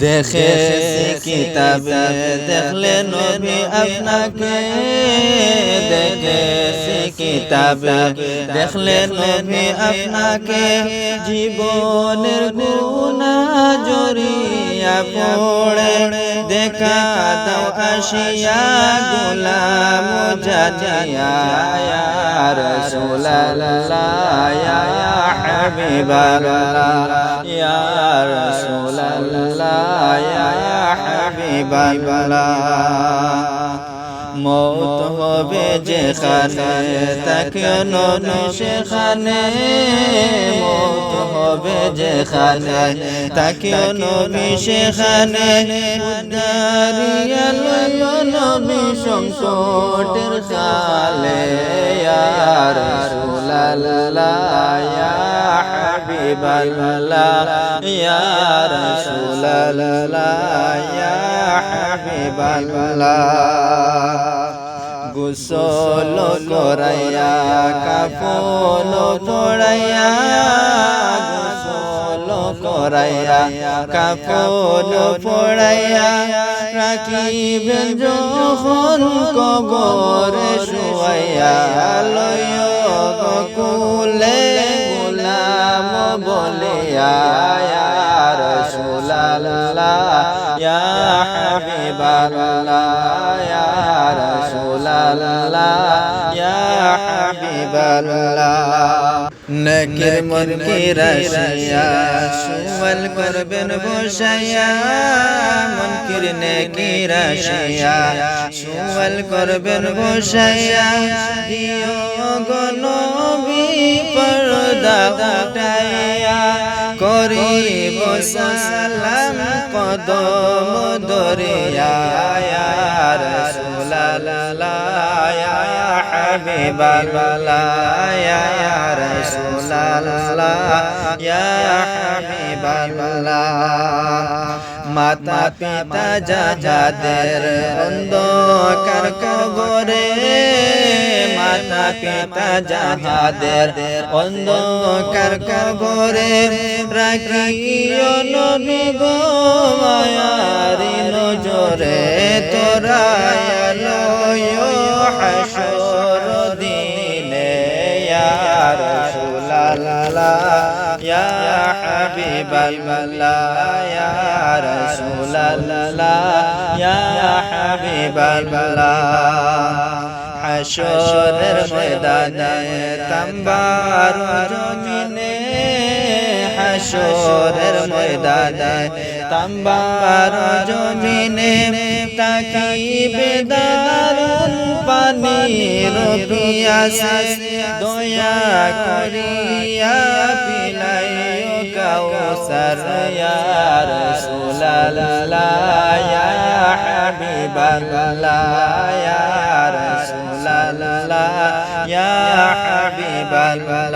দেখে কিতাবে দেখলে নবী আপনাকে, দেখে কিতাবে দেখলে নবী আপনাকে, জীবনের গুনাহ জড়িয়া পড়ে দেখা দাও আসিয়া গোলাম জানিয়া ইয়া রাসূলুল্লাহ ইয়া হাবিবাল্লাহ ইয়া রাসূলুল্লাহ ইয়া হাবিবাল্লাহ। মৌত হবে যেখানে তাকিও নবী সেখানে, মৌত হবে যেখানে তাকিও নবী সেখানে, উদ্ধারিয়া লইও নবী সংকটের কালে ইয়া রাসূলুল্লাহ ইয়া হাবিবাল্লাহ ইয়া রাসূলুল্লাহ ইয়া হাবিবাল্লাহ। গোসল করাইয়া কাফন পড়াইয়া, গোসল করাইয়া কাফন পড়াইয়া, রাখিবেন যখন কবরে শুয়াইয়া, লইও কুলে গোলাম বলিয়া ইয়া রাসূলুল্লাহ ইয়া হাবিবাল্লাহ ইয়া রাসূলুল্লাহ ইয়া হাবিবাল্লাহ। নেকির মুনকির আসিয়া সুয়াল করবেন বসাইয়া, মুনকির নেকির আসিয়া সুয়াল করবেন বসাইয়া, দিও গো নবী পর্দা উঠাইয়া, করিব সালাম কদম ধরিয়া ইয়া রাসূলুল্লাহ ইয়া হাবিবাল্লাহ ইয়া রাসূলুল্লাহ ইয়া হাবিবাল্লাহ। মাতা পিতা যাদের অন্ধকার কবরে, মাতা পিতা যাদের অন্ধকার কবরে, রাখিও নবী গো মায়ারি নজরে, তোরায়া লইও হাসর দিনে ইয়া রাসূলুল্লাহ ইয়া হাবিবাল্লাহ ইয়া রাসূলুল্লাহ ইয়া হাবিবাল্লাহ। হাসরের ময়দানে তাম্বার জমিনে, হাসরের ময়দানে তাম্বার জমিনে, তাকিবে দারুন পানির পিয়াসে, দয়া করিয়া পিলাইও কাউসার ইয়া রাসূলুল্লাহ ইয়া হাবিবাল্লাহ ইয়া রাসূলুল্লাহ ইয়া হাবিবাল্লাহ।